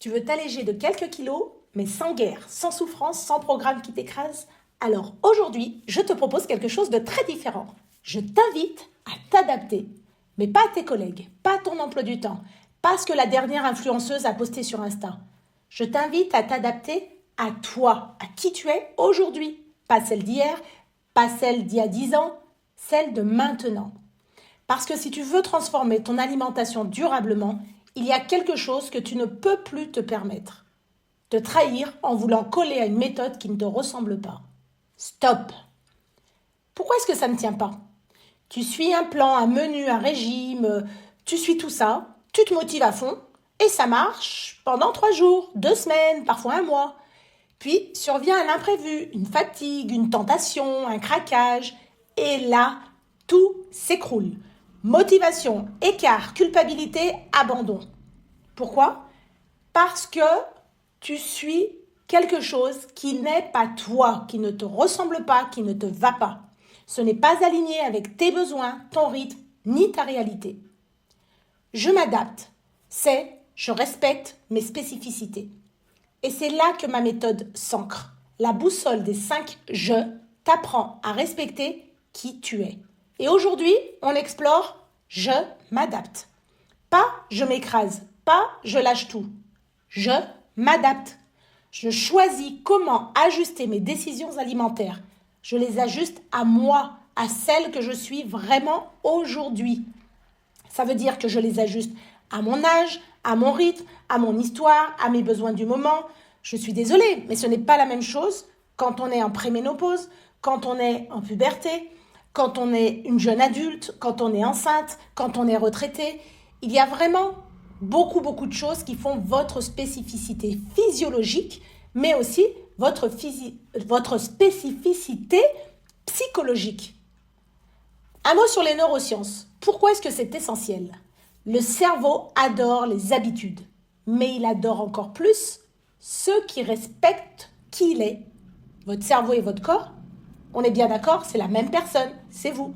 Tu veux t'alléger de quelques kilos, mais sans guerre, sans souffrance, sans programme qui t'écrase? Alors aujourd'hui, je te propose quelque chose de très différent. Je t'invite à t'adapter, mais pas à tes collègues, pas à ton emploi du temps, pas à ce que la dernière influenceuse a posté sur Insta. Je t'invite à t'adapter à toi, à qui tu es aujourd'hui. Pas celle d'hier, pas celle d'il y a 10 ans, celle de maintenant. Parce que si tu veux transformer ton alimentation durablement, il y a quelque chose que tu ne peux plus te permettre. Te trahir en voulant coller à une méthode qui ne te ressemble pas. Stop! Pourquoi est-ce que ça ne tient pas? Tu suis un plan, un menu, un régime, tu suis tout ça, tu te motives à fond et ça marche pendant 3 jours, 2 semaines, parfois un mois. Puis survient un imprévu, une fatigue, une tentation, un craquage et là, tout s'écroule. Motivation, écart, culpabilité, abandon. Pourquoi? Parce que tu suis quelque chose qui n'est pas toi, qui ne te ressemble pas, qui ne te va pas. Ce n'est pas aligné avec tes besoins, ton rythme, ni ta réalité. Je m'adapte, je respecte mes spécificités. Et c'est là que ma méthode s'ancre. La boussole des 5 je t'apprend à respecter qui tu es. Et aujourd'hui, on explore je m'adapte. Pas je m'écrase, pas je lâche tout. Je m'adapte. Je choisis comment ajuster mes décisions alimentaires. Je les ajuste à moi, à celle que je suis vraiment aujourd'hui. Ça veut dire que je les ajuste à mon âge, à mon rythme, à mon histoire, à mes besoins du moment. Je suis désolée, mais ce n'est pas la même chose quand on est en préménopause, quand on est en puberté, quand on est une jeune adulte, quand on est enceinte, quand on est retraité. Il y a vraiment beaucoup de choses qui font votre spécificité physiologique, mais aussi votre spécificité psychologique. Un mot sur les neurosciences. Pourquoi est-ce que c'est essentiel? Le cerveau adore les habitudes, mais il adore encore plus ceux qui respectent qui il est. Votre cerveau et votre corps, on est bien d'accord, c'est la même personne, c'est vous.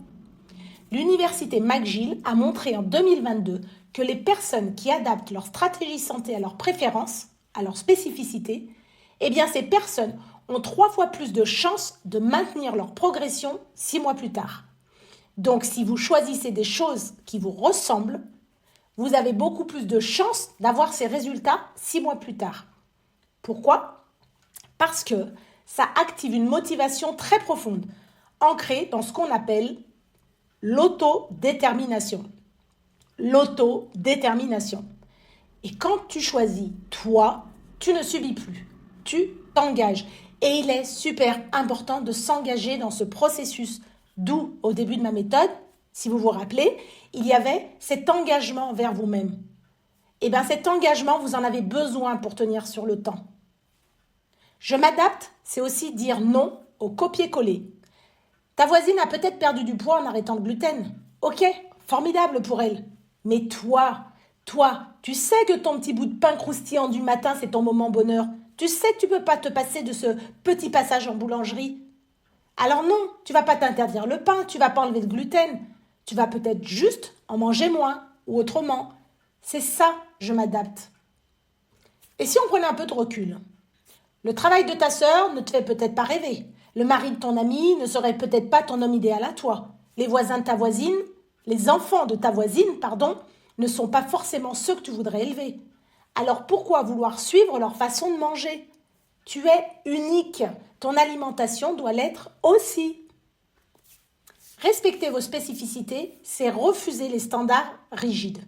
L'université McGill a montré en 2022 que les personnes qui adaptent leur stratégie santé à leurs préférences, à leurs spécificités, eh bien ces personnes ont 3 fois plus de chances de maintenir leur progression 6 mois plus tard. Donc si vous choisissez des choses qui vous ressemblent, vous avez beaucoup plus de chances d'avoir ces résultats 6 mois plus tard. Pourquoi? Parce que ça active une motivation très profonde, ancrée dans ce qu'on appelle l'autodétermination. L'autodétermination. Et quand tu choisis toi, tu ne subis plus. Tu t'engages. Et il est super important de s'engager dans ce processus. D'où, au début de ma méthode, si vous vous rappelez, il y avait cet engagement envers vous-même. Et bien cet engagement, vous en avez besoin pour tenir sur le temps. Je m'adapte, c'est aussi dire non au copier-coller. Ta voisine a peut-être perdu du poids en arrêtant le gluten. Ok, formidable pour elle. Mais toi, tu sais que ton petit bout de pain croustillant du matin, c'est ton moment bonheur. Tu sais que tu ne peux pas te passer de ce petit passage en boulangerie. Alors non, tu ne vas pas t'interdire le pain, tu ne vas pas enlever le gluten. Tu vas peut-être juste en manger moins ou autrement. C'est ça, je m'adapte. Et si on prenait un peu de recul? Le travail de ta sœur ne te fait peut-être pas rêver. Le mari de ton ami ne serait peut-être pas ton homme idéal à toi. Les voisins de ta voisine, les enfants de ta voisine, ne sont pas forcément ceux que tu voudrais élever. Alors pourquoi vouloir suivre leur façon de manger? Tu es unique. Ton alimentation doit l'être aussi. Respecter vos spécificités, c'est refuser les standards rigides.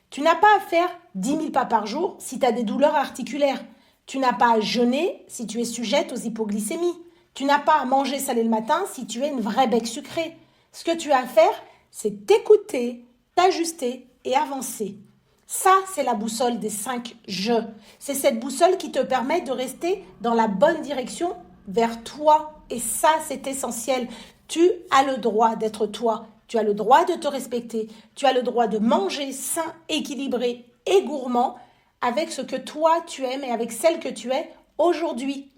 Tu n'as pas à faire 10 000 pas par jour si tu as des douleurs articulaires. Tu n'as pas à jeûner si tu es sujette aux hypoglycémies. Tu n'as pas à manger salé le matin si tu es une vraie bec sucrée. Ce que tu as à faire, c'est t'écouter, t'ajuster et avancer. Ça, c'est la boussole des 5 je. C'est cette boussole qui te permet de rester dans la bonne direction vers toi. Et ça, c'est essentiel. Tu as le droit d'être toi. Tu as le droit de te respecter. Tu as le droit de manger sain, équilibré et gourmand avec ce que toi tu aimes et avec celle que tu es aujourd'hui.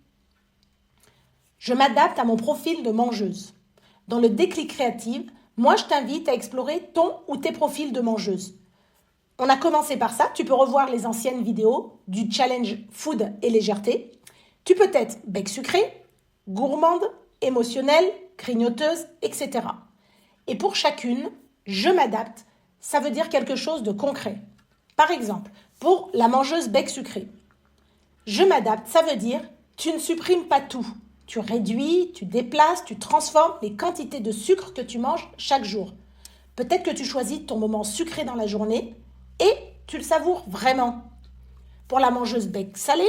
Je m'adapte à mon profil de mangeuse. Dans le déclic créatif, moi je t'invite à explorer ton ou tes profils de mangeuse. On a commencé par ça. Tu peux revoir les anciennes vidéos du challenge food et légèreté. Tu peux être bec sucré, gourmande, émotionnelle, grignoteuse, etc. Et pour chacune, je m'adapte. Ça veut dire quelque chose de concret. Par exemple, pour la mangeuse bec sucré, je m'adapte, ça veut dire tu ne supprimes pas tout. Tu réduis, tu déplaces, tu transformes les quantités de sucre que tu manges chaque jour. Peut-être que tu choisis ton moment sucré dans la journée et tu le savoures vraiment. Pour la mangeuse bec salé,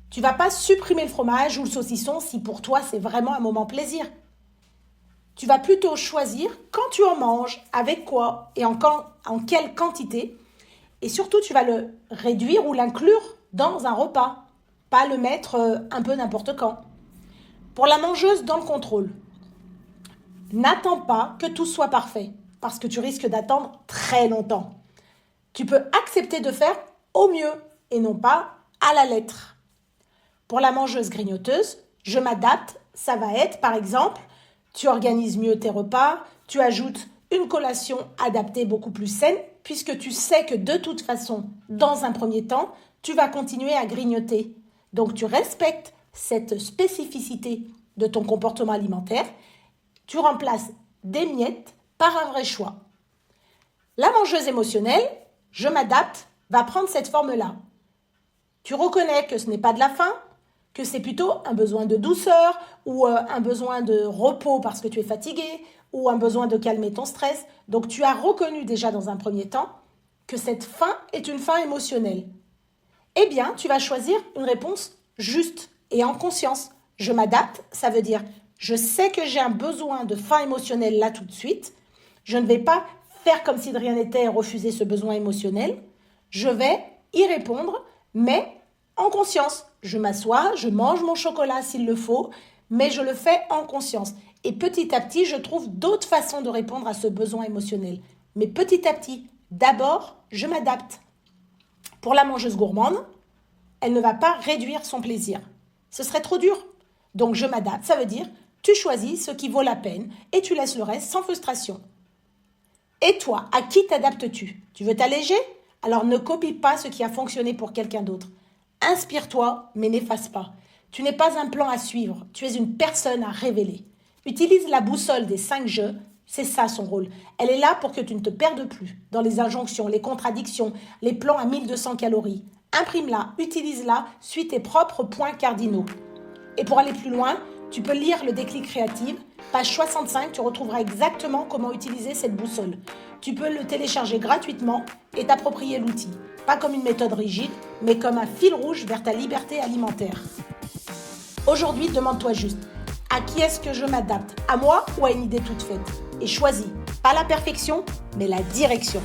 tu ne vas pas supprimer le fromage ou le saucisson si pour toi c'est vraiment un moment plaisir. Tu vas plutôt choisir quand tu en manges, avec quoi et en quelle quantité. Et surtout, tu vas le réduire ou l'inclure dans un repas, pas le mettre un peu n'importe quand. Pour la mangeuse dans le contrôle, n'attends pas que tout soit parfait parce que tu risques d'attendre très longtemps. Tu peux accepter de faire au mieux et non pas à la lettre. Pour la mangeuse grignoteuse, je m'adapte, ça va être par exemple, tu organises mieux tes repas, tu ajoutes une collation adaptée beaucoup plus saine puisque tu sais que de toute façon, dans un premier temps, tu vas continuer à grignoter. Donc tu respectes cette spécificité de ton comportement alimentaire, tu remplaces des miettes par un vrai choix. La mangeuse émotionnelle, je m'adapte, va prendre cette forme-là. Tu reconnais que ce n'est pas de la faim, que c'est plutôt un besoin de douceur ou un besoin de repos parce que tu es fatigué ou un besoin de calmer ton stress. Donc tu as reconnu déjà dans un premier temps que cette faim est une faim émotionnelle. Eh bien, tu vas choisir une réponse juste et en conscience. Je m'adapte, ça veut dire je sais que j'ai un besoin de faim émotionnelle là tout de suite. Je ne vais pas faire comme si de rien n'était et refuser ce besoin émotionnel. Je vais y répondre, mais en conscience. Je m'assois, je mange mon chocolat s'il le faut, mais je le fais en conscience. Et petit à petit, je trouve d'autres façons de répondre à ce besoin émotionnel. Mais petit à petit, d'abord, je m'adapte. Pour la mangeuse gourmande, elle ne va pas réduire son plaisir. Ce serait trop dur. Donc je m'adapte, ça veut dire tu choisis ce qui vaut la peine et tu laisses le reste sans frustration. Et toi, à qui t'adaptes-tu ? Tu veux t'alléger ? Alors ne copie pas ce qui a fonctionné pour quelqu'un d'autre. Inspire-toi, mais n'efface pas. Tu n'es pas un plan à suivre, tu es une personne à révéler. Utilise la boussole des 5 jeux, c'est ça son rôle. Elle est là pour que tu ne te perdes plus dans les injonctions, les contradictions, les plans à 1200 calories. Imprime-la, utilise-la, suis tes propres points cardinaux. Et pour aller plus loin, tu peux lire le déclic créative. Page 65, tu retrouveras exactement comment utiliser cette boussole. Tu peux le télécharger gratuitement et t'approprier l'outil. Pas comme une méthode rigide, mais comme un fil rouge vers ta liberté alimentaire. Aujourd'hui, demande-toi juste, à qui est-ce que je m'adapte ? À moi ou à une idée toute faite ? Et choisis, pas la perfection, mais la direction.